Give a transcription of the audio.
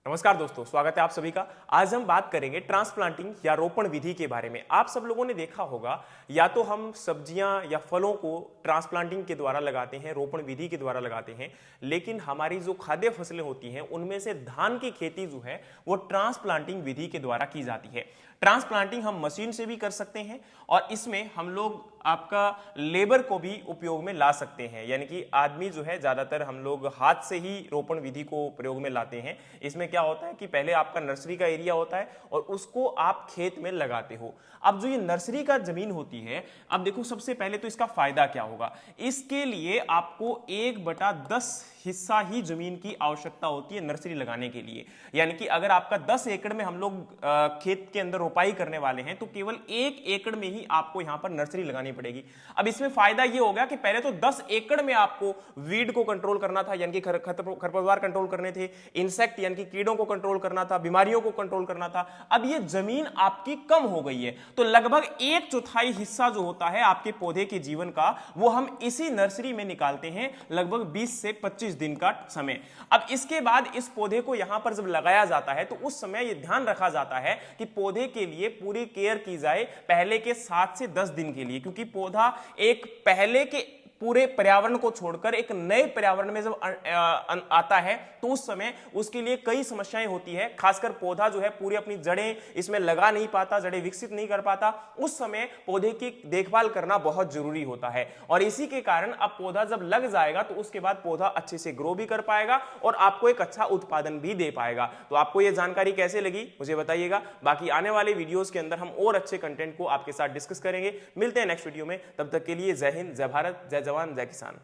नमस्कार दोस्तों, स्वागत है आप सभी का। आज हम बात करेंगे ट्रांसप्लांटिंग या रोपण विधि के बारे में। आप सब लोगों ने देखा होगा, या तो हम सब्जियां या फलों को ट्रांसप्लांटिंग के द्वारा लगाते हैं, रोपण विधि के द्वारा लगाते हैं, लेकिन हमारी जो खाद्य फसलें होती हैं उनमें से धान की खेती जो है वो ट्रांसप्लांटिंग विधि के द्वारा की जाती है। ट्रांसप्लांटिंग हम मशीन से भी कर सकते हैं और इसमें हम लोग आपका लेबर को भी उपयोग में ला सकते हैं, यानी कि आदमी जो है ज्यादातर हम लोग हाथ से ही रोपण विधि को प्रयोग में लाते हैं। इसमें क्या होता है कि पहले आपका नर्सरी का एरिया होता है और उसको आप खेत में लगाते हो। अब जो ये नर्सरी का जमीन होती है, अब देखो सबसे पहले तो इसका फायदा क्या होगा। इसके लिए आपको 1/10 हिस्सा ही जमीन की आवश्यकता होती है नर्सरी लगाने के लिए। यानी कि अगर आपका 10 एकड़ में हम लोग खेत के अंदर रोपाई करने वाले हैं तो केवल 1 एकड़ में ही आपको यहां पर नर्सरी लगानी पड़ेगी। अब इसमें फायदा यह हो गया कि पहले तो 10 एकड़ में आपको वीड को कंट्रोल करना था, यानी कि खरपतवार कंट्रोल करने थे, इंसेक्ट यानी कि कीड़ों को कंट्रोल करना था, बीमारियों को कंट्रोल करना था। अब ये जमीन आपकी कम हो गई है, तो लगभग 1/4 हिस्सा जो होता है आपके पौधे के जीवन का, वो हम इसी नर्सरी में निकालते हैं, लगभग 20 से 25 दिन का समय। अब इसके बाद इस पौधे को यहां पर जब लगाया जाता है तो उस समय यह ध्यान रखा जाता है कि पौधे के लिए पूरी केयर की जाए पहले के 7 से 10 दिन के लिए, क्योंकि पौधा एक पहले के पूरे पर्यावरण को छोड़कर एक नए पर्यावरण में जब आता है तो उस समय उसके लिए कई समस्याएं होती है। खासकर पौधा जो है पूरी अपनी जड़ें इसमें लगा नहीं पाता, जड़ें विकसित नहीं कर पाता, उस समय पौधे की देखभाल करना बहुत जरूरी होता है। और इसी के कारण अब पौधा जब लग जाएगा तो उसके बाद पौधा अच्छे से ग्रो भी कर पाएगा और आपको एक अच्छा उत्पादन भी दे पाएगा। तो आपको यह जानकारी कैसे लगी मुझे बताइएगा। बाकी आने वाले वीडियोस के अंदर हम और अच्छे कंटेंट को आपके साथ डिस्कस करेंगे। मिलते हैं नेक्स्ट वीडियो में, तब तक के लिए जय हिंद, जय भारत, जय जवान, जय किसान।